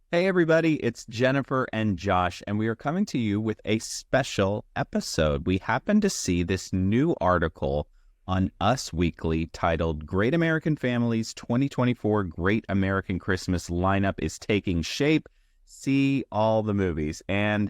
Hey, everybody, it's Jennifer and Josh, and we are coming to you with a special episode. We happened to see this new article on Us Weekly titled Great American Families 2024 Great American Christmas Lineup is Taking Shape. See all the movies. And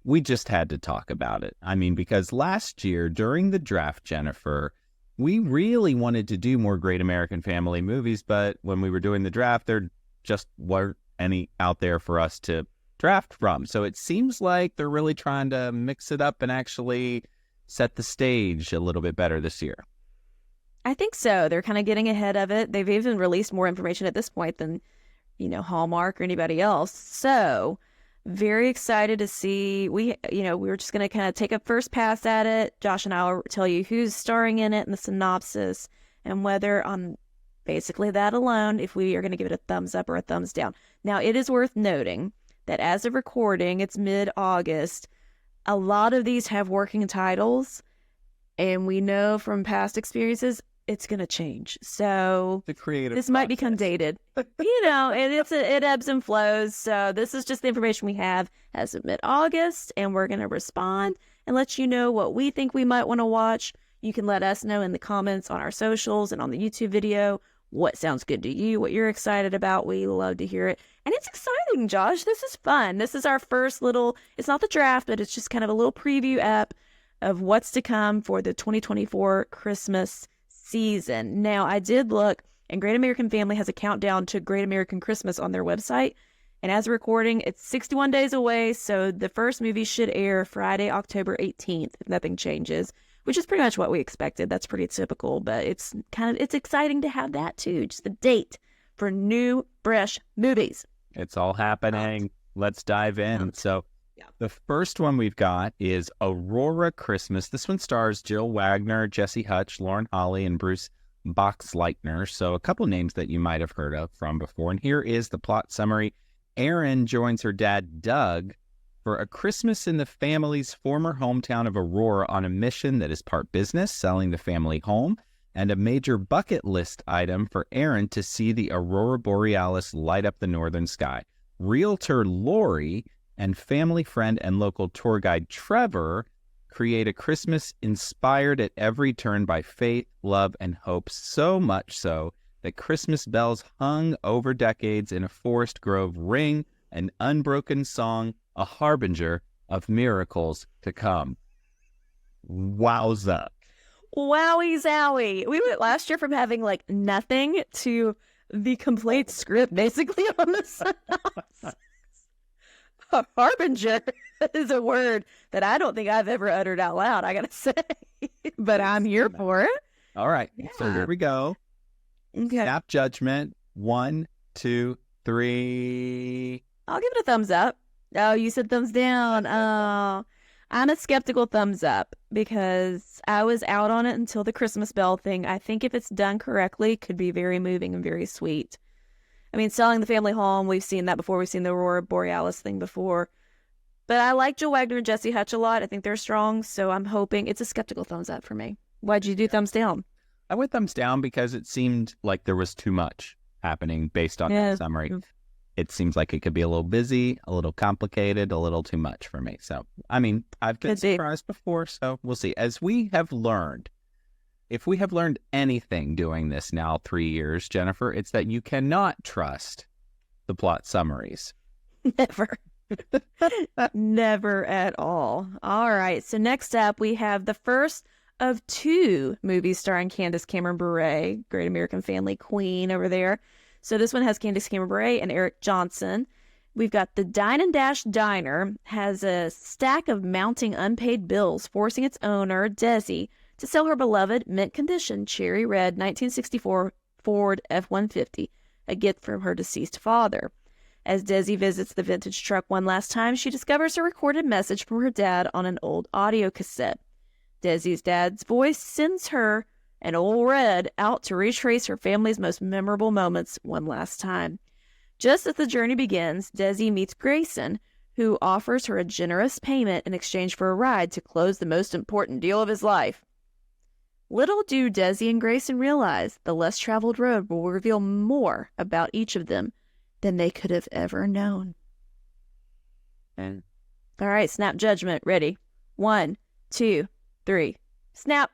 we just had to talk about it. I mean, because last year during the draft, Jennifer, we really wanted to do more Great American Family movies, but when we were doing the draft, there just weren't any out there for us to draft from. So it seems like they're really trying to mix it up and actually set the stage a little bit better this year. I think so. They're kind of getting ahead of it. They've even released more information at this point than, Hallmark or anybody else. So very excited to see. We were just going to kind of take a first pass at it. Josh and I will tell you who's starring in it and the synopsis and whether on basically that alone, if we are going to give it a thumbs up or a thumbs down. Now, it is worth noting that as of recording, it's mid-August. A lot of these have working titles, and we know from past experiences it's going to change. So The creative this might become dated, and it ebbs and flows. So this is just the information we have as of mid-August, and we're going to respond and let you know what we think we might want to watch. You can let us know in the comments on our socials and on the YouTube video what sounds good to you, what you're excited about. We love to hear it. And it's exciting, Josh. This is fun. This is our first it's not the draft, but it's just kind of a little preview app of what's to come for the 2024 Christmas season. Now, I did look, and Great American Family has a countdown to Great American Christmas on their website. And as of recording, it's 61 days away. So the first movie should air Friday, October 18th, if nothing changes, which is pretty much what we expected. That's pretty typical, but it's exciting to have that too. Just the date for new, fresh movies. It's all happening. Let's dive in. So the first one we've got is Aurora Christmas. This one stars Jill Wagner, Jesse Hutch, Lauren Holly, and Bruce Boxleitner. So a couple names that you might have heard of from before. And here is the plot summary. Erin joins her dad, Doug, for a Christmas in the family's former hometown of Aurora on a mission that is part business, selling the family home, and a major bucket list item for Erin to see the Aurora Borealis light up the northern sky. Realtor Lori and family friend and local tour guide Trevor create a Christmas inspired at every turn by faith, love, and hope, so much so that Christmas bells hung over decades in a forest grove ring an unbroken song, a harbinger of miracles to come. Wowza. Wowie zowie. We went last year from having nothing to the complete script basically on the synopsis. A harbinger is a word that I don't think I've ever uttered out loud, I gotta say. But I'm here for it. All right. Yeah. So here we go. Okay. Snap judgment. 1, 2, 3. I'll give it a thumbs up. Oh, you said thumbs down. Oh, I'm a skeptical thumbs up because I was out on it until the Christmas bell thing. I think if it's done correctly, it could be very moving and very sweet. I mean, selling the family home, we've seen that before. We've seen the Aurora Borealis thing before. But I like Jill Wagner and Jesse Hutch a lot. I think they're strong, so I'm hoping it's a skeptical thumbs up for me. Why'd you do thumbs down? I went thumbs down because it seemed like there was too much happening based on that summary. It seems like it could be a little busy, a little complicated, a little too much for me. So, I mean, I've been surprised before, so we'll see. As we have learned, if we have learned anything doing this now 3 years, Jennifer, it's that you cannot trust the plot summaries. Never. Never at all. All right. So next up, we have the first of 2 movies starring Candace Cameron Bure, Great American Family Queen over there. So this one has Candace Cameron Bure and Eric Johnson. We've got the Dine and Dash Diner has a stack of mounting unpaid bills, forcing its owner, Desi, to sell her beloved mint condition cherry red 1964 Ford F-150, a gift from her deceased father. As Desi visits the vintage truck one last time, she discovers a recorded message from her dad on an old audio cassette. Desi's dad's voice sends her and Old Red out to retrace her family's most memorable moments one last time. Just as the journey begins, Desi meets Grayson, who offers her a generous payment in exchange for a ride to close the most important deal of his life. Little do Desi and Grayson realize the less traveled road will reveal more about each of them than they could have ever known. And all right, snap judgment. Ready? 1, 2, 3. Snap.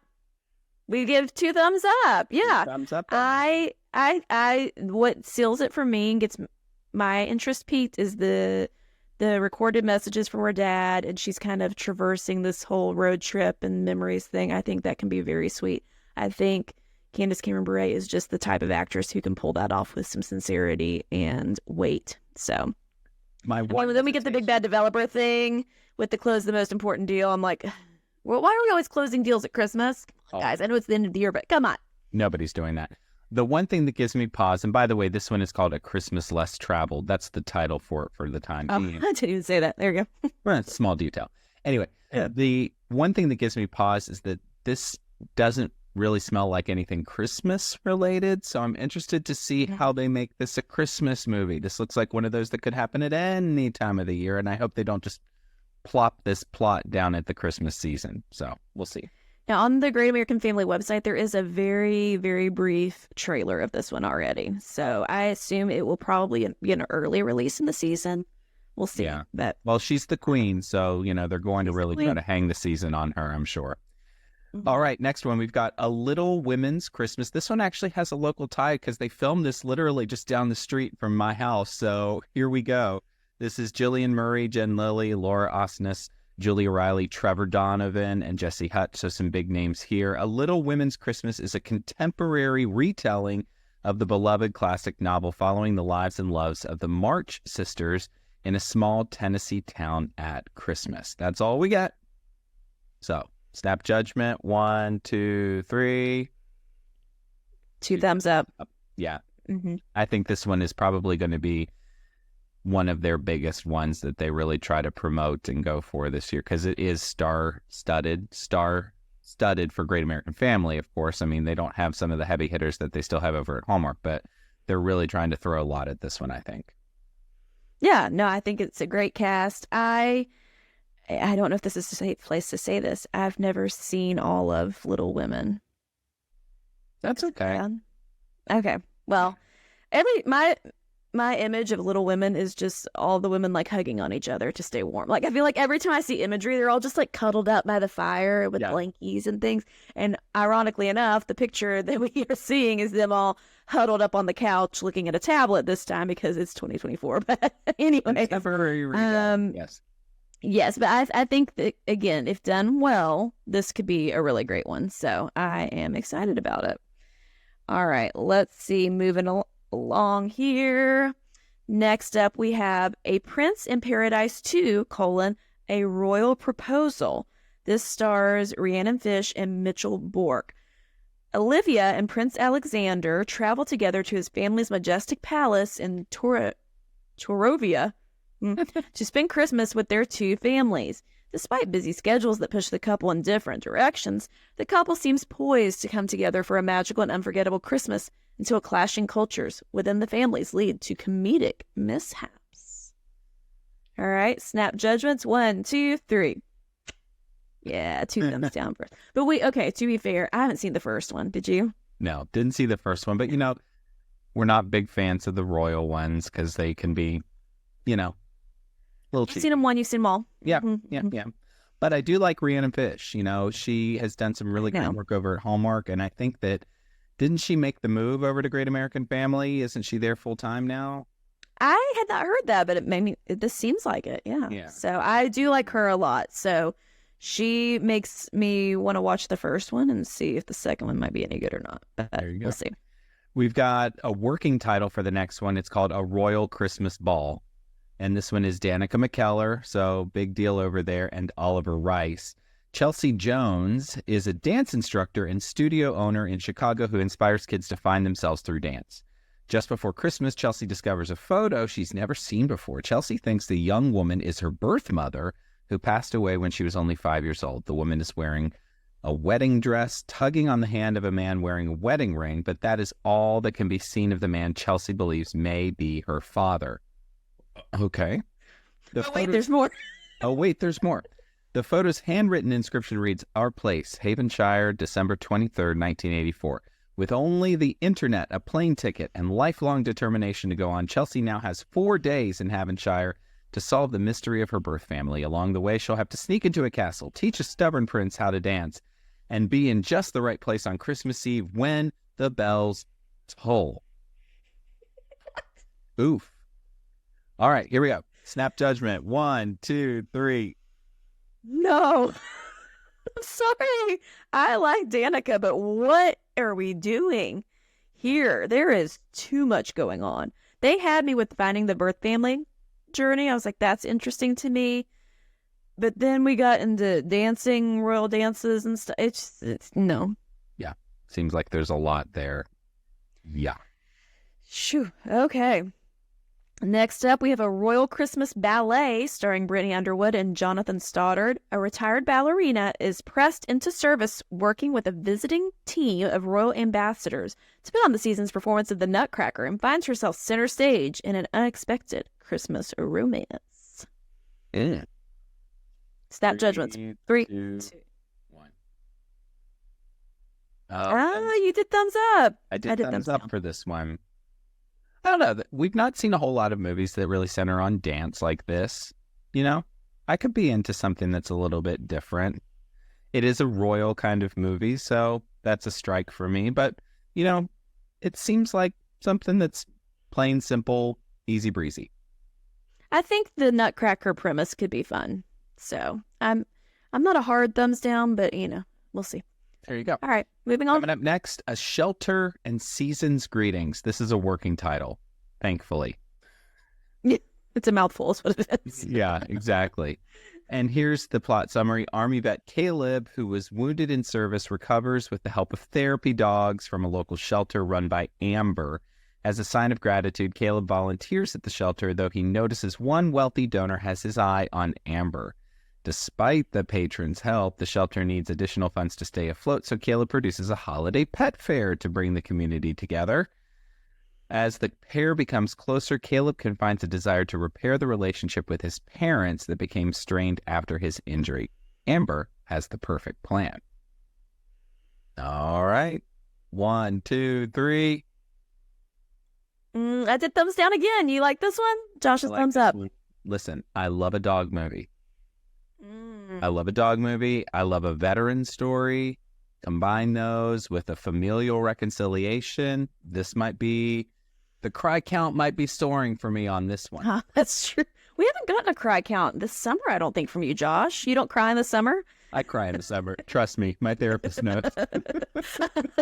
We give 2 thumbs up. Yeah. 2 thumbs up. What seals it for me and gets my interest peaked is the recorded messages from her dad, and she's kind of traversing this whole road trip and memories thing. I think that can be very sweet. I think Candace Cameron Bure is just the type of actress who can pull that off with some sincerity and weight. So, then we get the big bad developer thing with the close the most important deal. I'm like, well, why are we always closing deals at Christmas? Guys, I know it's the end of the year, but come on. Nobody's doing that. The one thing that gives me pause, and by the way, this one is called A Christmas Less Traveled. That's the title for the time being. I didn't even say that. There you go. Well, it's a small detail. Anyway, the one thing that gives me pause is that this doesn't really smell like anything Christmas related. So I'm interested to see how they make this a Christmas movie. This looks like one of those that could happen at any time of the year. And I hope they don't just plop this plot down at the Christmas season. So we'll see. Now, on the Great American Family website, there is a very, very brief trailer of this one already. So I assume it will probably be an early release in the season. We'll see. Yeah. Well, she's the queen. So, they're going to really try to hang the season on her, I'm sure. Mm-hmm. All right, next one, we've got A Little Women's Christmas. This one actually has a local tie because they filmed this literally just down the street from my house. So here we go. This is Jillian Murray, Jen Lilly, Laura Osnes, Julia Riley, Trevor Donovan, and Jesse Hutch. So some big names here. A Little Women's Christmas is a contemporary retelling of the beloved classic novel following the lives and loves of the March sisters in a small Tennessee town at Christmas. That's all we got. So snap judgment. 1, 2, 3. 2 thumbs up. Yeah. Mm-hmm. I think this one is probably going to be one of their biggest ones that they really try to promote and go for this year because it is star-studded for Great American Family, of course. I mean, they don't have some of the heavy hitters that they still have over at Hallmark, but they're really trying to throw a lot at this one, I think. Yeah, no, I think it's a great cast. I don't know if this is a safe place to say this. I've never seen all of Little Women. That's okay. Okay. Well, my image of Little Women is just all the women like hugging on each other to stay warm. Like I feel like every time I see imagery, they're all just like cuddled up by the fire with blankies and things. And ironically enough, the picture that we are seeing is them all huddled up on the couch looking at a tablet this time because it's 2024. But anyway, yes, but I think that again, if done well, this could be a really great one. So I am excited about it. All right, let's see. Moving along here. Next up, we have A Prince in Paradise 2, A Royal Proposal. This stars Rhiannon Fish and Mitchell Bork. Olivia and Prince Alexander travel together to his family's majestic palace in Torovia to spend Christmas with their 2 families. Despite busy schedules that push the couple in different directions, the couple seems poised to come together for a magical and unforgettable Christmas until clashing cultures within the families lead to comedic mishaps. All right, snap judgments. 1, 2, 3. Yeah, 2 thumbs down first. But to be fair, I haven't seen the first one. Did you? No, didn't see the first one. But, we're not big fans of the royal ones because they can be, a little cheap. You've seen them one, you've seen them all. Yeah, yeah. But I do like Rhiannon Fish. She has done some really great work over at Hallmark. And I think that, didn't she make the move over to Great American Family? Isn't she there full time now? I had not heard that, but this seems like it. Yeah. So I do like her a lot. So she makes me want to watch the first one and see if the second one might be any good or not. But there you go. We'll see. We've got a working title for the next one. It's called A Royal Christmas Ball. And this one is Danica McKellar, so big deal over there, and Oliver Rice. Chelsea Jones is a dance instructor and studio owner in Chicago who inspires kids to find themselves through dance. Just before Christmas, Chelsea discovers a photo she's never seen before. Chelsea thinks the young woman is her birth mother, who passed away when she was only 5 years old. The woman is wearing a wedding dress, tugging on the hand of a man wearing a wedding ring, but that is all that can be seen of the man Chelsea believes may be her father. Okay. Wait, there's more. There's more. The photo's handwritten inscription reads, Our Place, Havenshire, December 23rd, 1984. With only the internet, a plane ticket, and lifelong determination to go on, Chelsea now has 4 days in Havonshire to solve the mystery of her birth family. Along the way, she'll have to sneak into a castle, teach a stubborn prince how to dance, and be in just the right place on Christmas Eve when the bells toll. Oof. All right, here we go. Snap judgment. 1, 2, 3. No. I'm sorry. I like Danica, but what are we doing here? There is too much going on. They had me with finding the birth family journey. I was like, that's interesting to me. But then we got into dancing, royal dances and stuff. It's no. Yeah. Seems like there's a lot there. Yeah. Shoo. Okay. Next up, we have a Royal Christmas Ballet starring Brittany Underwood and Jonathan Stoddard. A retired ballerina is pressed into service working with a visiting team of royal ambassadors to put on the season's performance of the Nutcracker and finds herself center stage in an unexpected Christmas romance. Yeah. Snap judgments. 3, 2, 1. You did thumbs up. I did thumbs up for this one. I don't know. We've not seen a whole lot of movies that really center on dance like this. You know, I could be into something that's a little bit different. It is a royal kind of movie, so that's a strike for me. But, you know, it seems like something that's plain, simple, easy breezy. I think the Nutcracker premise could be fun. So I'm not a hard thumbs down, but, you know, we'll see. There you go. All right, moving on. Coming up next, A Shelter and Season's Greetings. This is a working title, thankfully. Yeah, it's a mouthful is what it is. Yeah, exactly. And here's the plot summary. Army vet Caleb, who was wounded in service, recovers with the help of therapy dogs from a local shelter run by Amber. As a sign of gratitude, Caleb volunteers at the shelter, though he notices one wealthy donor has his eye on Amber. Despite the patron's help, the shelter needs additional funds to stay afloat, so Caleb produces a holiday pet fair to bring the community together. As the pair becomes closer, Caleb confines a desire to repair the relationship with his parents that became strained after his injury. Amber has the perfect plan. All right. 1, 2, 3. I did thumbs down again. You like this one? Josh's thumbs up. Listen, I love a dog movie. I love a dog movie. I love a veteran story. Combine those with a familial reconciliation. This might be, the cry count might be soaring for me on this one. That's true. We haven't gotten a cry count this summer, I don't think, from you, Josh. You don't cry in the summer? I cry in the summer. Trust me, my therapist knows.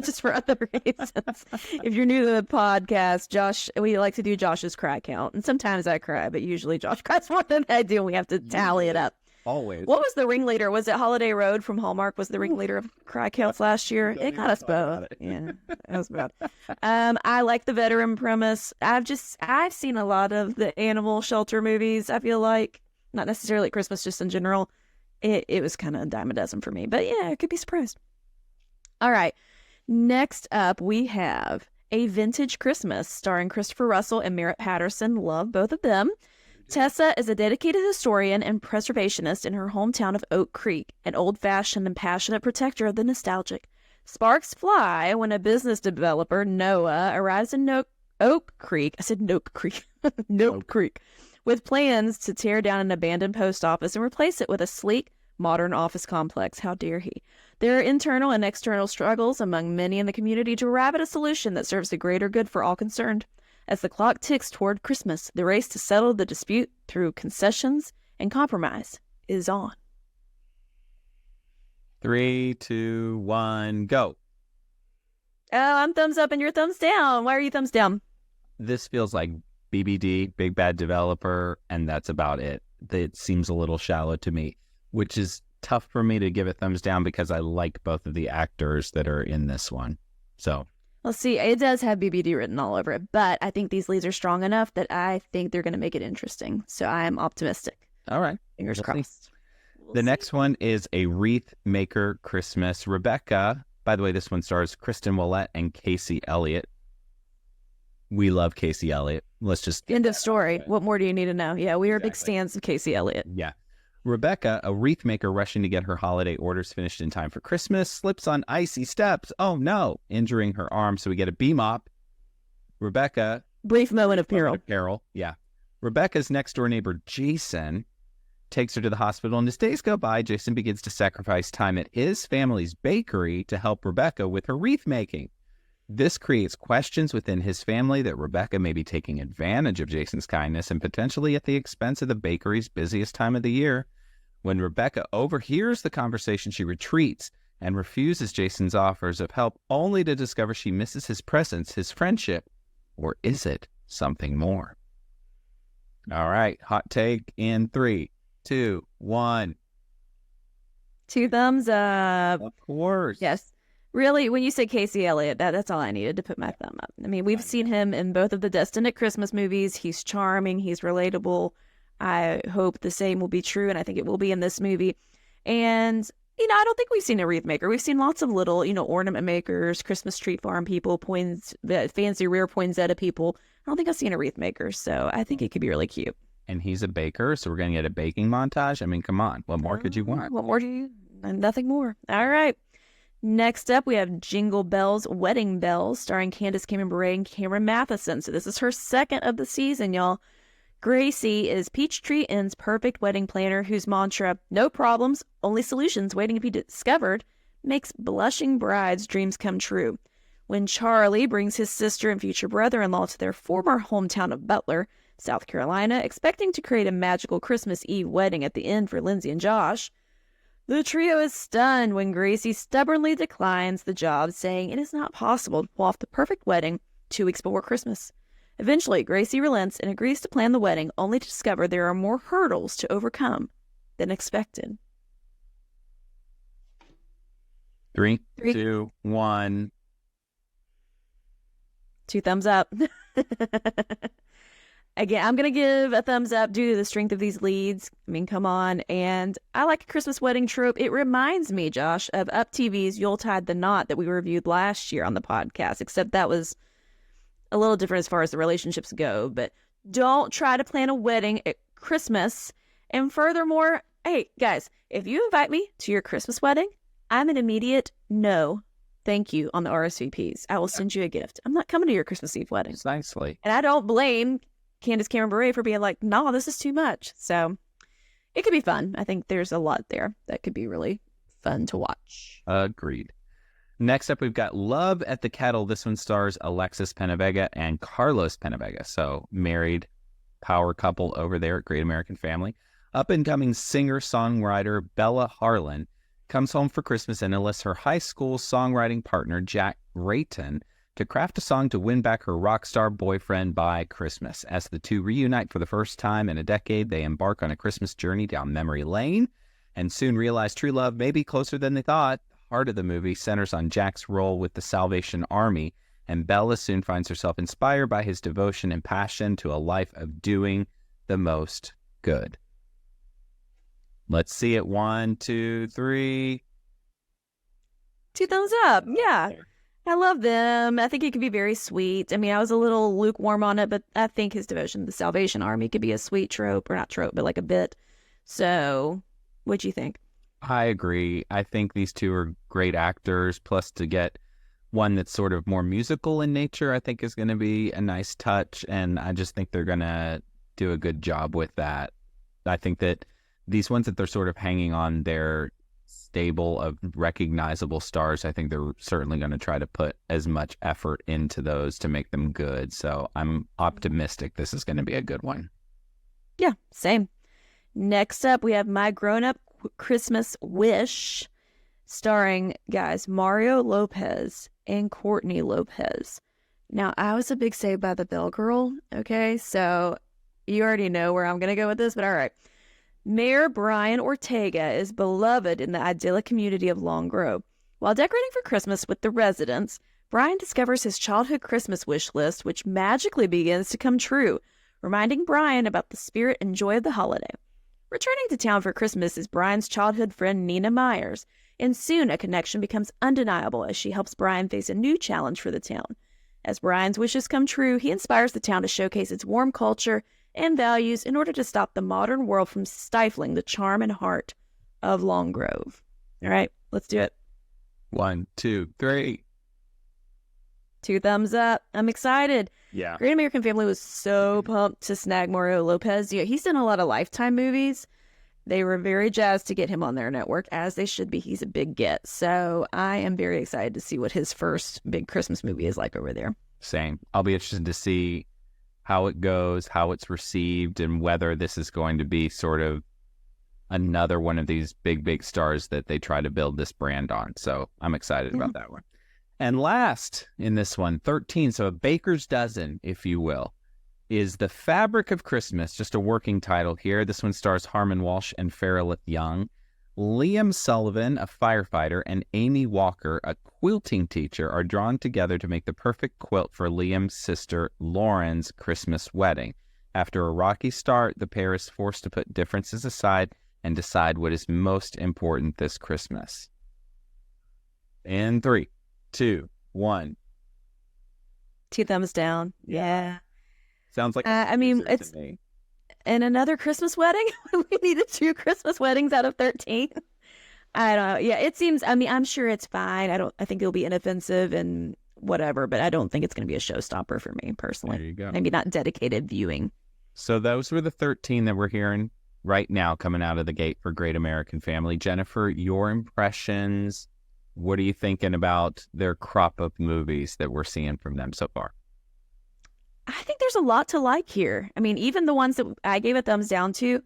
Just for other reasons. If you're new to the podcast, Josh, we like to do Josh's cry count. And sometimes I cry, but usually Josh cries more than I do. And we have to tally it up. Always. What was the ringleader? Was it Holiday Road from Hallmark? Was the ringleader of cry counts last year? It got us both. Yeah, that was bad. I like the veteran premise. I've seen a lot of the animal shelter movies. I feel like not necessarily at Christmas, just in general. It was kind of a dime a dozen for me, but yeah, I could be surprised. All right, next up we have A Vintage Christmas starring Christopher Russell and Merritt Patterson. Love both of them. Tessa is a dedicated historian and preservationist in her hometown of Oak Creek, an old-fashioned and passionate protector of the nostalgic. Sparks fly when a business developer, Noah, arrives in Oak Creek. I said Noak Creek. Noak Creek. With plans to tear down an abandoned post office and replace it with a sleek, modern office complex. How dare he? There are internal and external struggles among many in the community to arrive at a solution that serves the greater good for all concerned. As the clock ticks toward Christmas, the race to settle the dispute through concessions and compromise is on. 3, 2, 1, go. Oh, I'm thumbs up and you're thumbs down. Why are you thumbs down? This feels like BBD, Big Bad Developer, and that's about it. It seems a little shallow to me, which is tough for me to give a thumbs down because I like both of the actors that are in this one. So... Let's see, it does have BBD written all over it, but I think these leads are strong enough that I think they're going to make it interesting. So I am optimistic. All right. Fingers crossed. The next one is A Wreath Maker Christmas. Rebecca, by the way, this one stars Kristen Willett and Casey Elliott. We love Casey Elliott. Let's just... End of story. What more do you need to know? Yeah, we are big stands of Casey Elliott. Yeah. Rebecca, a wreath maker rushing to get her holiday orders finished in time for Christmas, slips on icy steps. Oh no, injuring her arm. So we get a beam-op. Rebecca. Brief moment of peril. Yeah. Rebecca's next door neighbor, Jason, takes her to the hospital, and as days go by, Jason begins to sacrifice time at his family's bakery to help Rebecca with her wreath making. This creates questions within his family that Rebecca may be taking advantage of Jason's kindness and potentially at the expense of the bakery's busiest time of the year. When Rebecca overhears the conversation, she retreats and refuses Jason's offers of help, only to discover she misses his presence, his friendship, or is it something more? All right, hot take in 3, 2, 1. 2 thumbs up. Of course. Yes. Really, when you say Casey Elliott, that's all I needed to put my thumb up. I mean, we've seen him in both of the Destined at Christmas movies. He's charming. He's relatable. I hope the same will be true, and I think it will be in this movie. And, I don't think we've seen a wreath maker. We've seen lots of little, ornament makers, Christmas tree farm people, fancy rear poinsettia people. I don't think I've seen a wreath maker, so I think it could be really cute. And he's a baker, so we're going to get a baking montage. I mean, come on. What more could you want? What more do you? Nothing more. All right. Next up, we have Jingle Bells, Wedding Bells, starring Candace Cameron Bure and Cameron Matheson. So this is her second of the season, y'all. Gracie is Peachtree Inn's perfect wedding planner whose mantra, no problems, only solutions waiting to be discovered, makes blushing brides' dreams come true. When Charlie brings his sister and future brother-in-law to their former hometown of Butler, South Carolina, expecting to create a magical Christmas Eve wedding at the end for Lindsay and Josh, the trio is stunned when Gracie stubbornly declines the job, saying it is not possible to pull off the perfect wedding 2 weeks before Christmas. Eventually, Gracie relents and agrees to plan the wedding, only to discover there are more hurdles to overcome than expected. 3, 2, 1. 2 thumbs up. Again, I'm going to give a thumbs up due to the strength of these leads. I mean, come on. And I like a Christmas wedding trope. It reminds me, Josh, of Up TV's Yuletide the Knot that we reviewed last year on the podcast, except that was a little different as far as the relationships go. But don't try to plan a wedding at Christmas. And furthermore, hey, guys, if you invite me to your Christmas wedding, I'm an immediate no. Thank you on the RSVPs. I will send you a gift. I'm not coming to your Christmas Eve wedding. Precisely. And I don't blame Candace Cameron Bure for being like, no, this is too much. So it could be fun. I think there's a lot there that could be really fun to watch. Agreed. Next up, we've got Love at the Kettle. This one stars Alexis Penavega and Carlos Penavega. So married power couple over there at Great American Family. Up-and-coming singer-songwriter Bella Harlan comes home for Christmas and enlists her high school songwriting partner, Jack Brayton, to craft a song to win back her rock star boyfriend by Christmas. As the two reunite for the first time in a decade, they embark on a Christmas journey down memory lane and soon realize true love may be closer than they thought. The heart of the movie centers on Jack's role with the Salvation Army, and Bella soon finds herself inspired by his devotion and passion to a life of doing the most good. Let's see it. 1, 2, 3. 2 thumbs up. Yeah. I love them. I think it could be very sweet. I mean, I was a little lukewarm on it, but I think his devotion to the Salvation Army could be a sweet trope, or not trope, but like a bit. So, what'd you think? I agree. I think these two are great actors. Plus, to get one that's sort of more musical in nature, I think is going to be a nice touch. And I just think they're going to do a good job with that. I think that these ones that they're sort of hanging on their stable of recognizable stars, I think they're certainly going to try to put as much effort into those to make them good. So I'm optimistic this is going to be a good one. Yeah, same. Next up, we have My Grown-Up Christmas Wish, starring, guys, Mario Lopez and Courtney Lopez. Now, I was a big Saved by the Bell girl, okay? So you already know where I'm going to go with this, but all right. Mayor Brian Ortega is beloved in the idyllic community of Long Grove. While decorating for Christmas with the residents, Brian discovers his childhood Christmas wish list, which magically begins to come true, reminding Brian about the spirit and joy of the holiday. Returning to town for Christmas is Brian's childhood friend Nina Myers, and soon a connection becomes undeniable as she helps Brian face a new challenge for the town. As Brian's wishes come true, he inspires the town to showcase its warm culture and values in order to stop the modern world from stifling the charm and heart of Long Grove. All right, let's do it. 1, 2, 3. 2 thumbs up. I'm excited. Yeah. Great American Family was so pumped to snag Mario Lopez. Yeah, he's done a lot of Lifetime movies. They were very jazzed to get him on their network, as they should be. He's a big get. So I am very excited to see what his first big Christmas movie is like over there. Same. I'll be interested to see how it goes, how it's received, and whether this is going to be sort of another one of these big stars that they try to build this brand on. So I'm excited about that one. And last in this one, 13, so a baker's dozen, if you will, is The Fabric of Christmas, just a working title here. This one stars Harmon Walsh and Farrell Young. Liam Sullivan, a firefighter, and Amy Walker, a quilting teacher, are drawn together to make the perfect quilt for Liam's sister Lauren's Christmas wedding. After a rocky start, the pair is forced to put differences aside and decide what is most important this Christmas. In 3, 2, 1. 2 thumbs down. Yeah. Sounds like I mean, it's to me. And another Christmas wedding. We needed 2 Christmas weddings out of 13. I don't know. Yeah, it seems. I mean, I'm sure it's fine. I think it'll be inoffensive and whatever, but I don't think it's going to be a showstopper for me personally. There you go. Maybe not dedicated viewing. So those were the 13 that we're hearing right now coming out of the gate for Great American Family. Jennifer, your impressions. What are you thinking about their crop of movies that we're seeing from them so far? I think there's a lot to like here. I mean, even the ones that I gave a thumbs down to,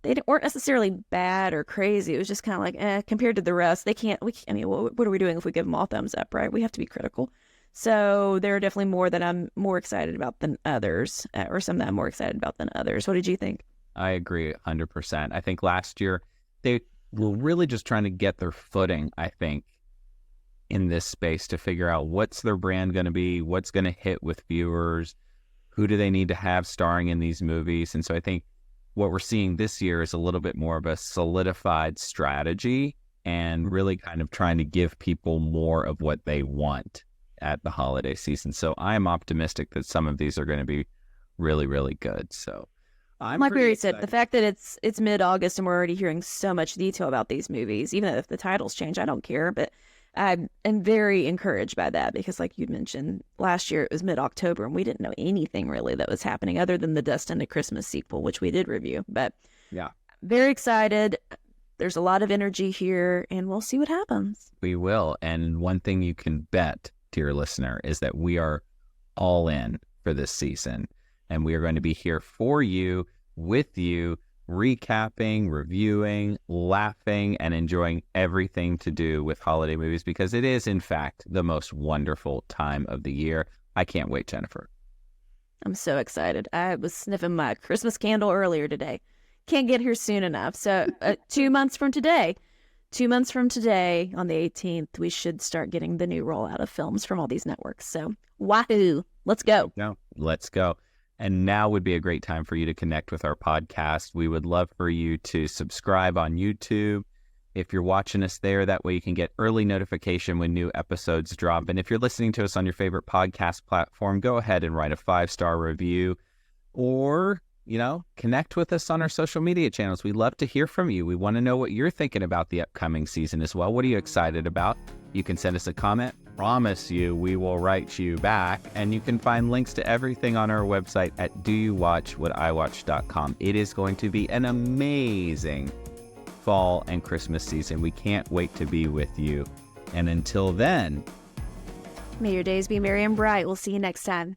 they weren't necessarily bad or crazy. It was just kind of like, compared to the rest, they can't, I mean, what are we doing if we give them all thumbs up, right? We have to be critical. So there are definitely more that I'm more excited about than others, or some that I'm more excited about than others. What did you think? I agree 100%. I think last year they were really just trying to get their footing, I think, in this space to figure out what's their brand going to be, what's going to hit with viewers, who do they need to have starring in these movies. And so I think what we're seeing this year is a little bit more of a solidified strategy and really kind of trying to give people more of what they want at the holiday season. So I'm optimistic that some of these are going to be really, really good. So I'm like Barry excited. said, the fact that it's mid-August and we're already hearing so much detail about these movies, even if the titles change, I don't care. But I'm very encouraged by that because, like you mentioned, last year it was mid-October and we didn't know anything really that was happening other than the Destined to Christmas sequel, which we did review. But yeah, very excited. There's a lot of energy here and we'll see what happens. We will. And one thing you can bet, dear listener, is that we are all in for this season. And we are going to be here for you, with you, recapping, reviewing, laughing, and enjoying everything to do with holiday movies because it is, in fact, the most wonderful time of the year. I can't wait, Jennifer. I'm so excited. I was sniffing my Christmas candle earlier today. Can't get here soon enough. So 2 months from today, on the 18th, we should start getting the new rollout of films from all these networks. So wahoo, let's go. No, let's go. And now would be a great time for you to connect with our podcast. We would love for you to subscribe on YouTube. If you're watching us there, that way you can get early notification when new episodes drop. And if you're listening to us on your favorite podcast platform, go ahead and write a 5-star review or, connect with us on our social media channels. We love to hear from you. We want to know what you're thinking about the upcoming season as well. What are you excited about? You can send us a comment. Promise you we will write you back, and you can find links to everything on our website at doyouwatchwhatiwatch.com. It is going to be an amazing fall and Christmas season. We can't wait to be with you. And until then, may your days be merry and bright. We'll see you next time.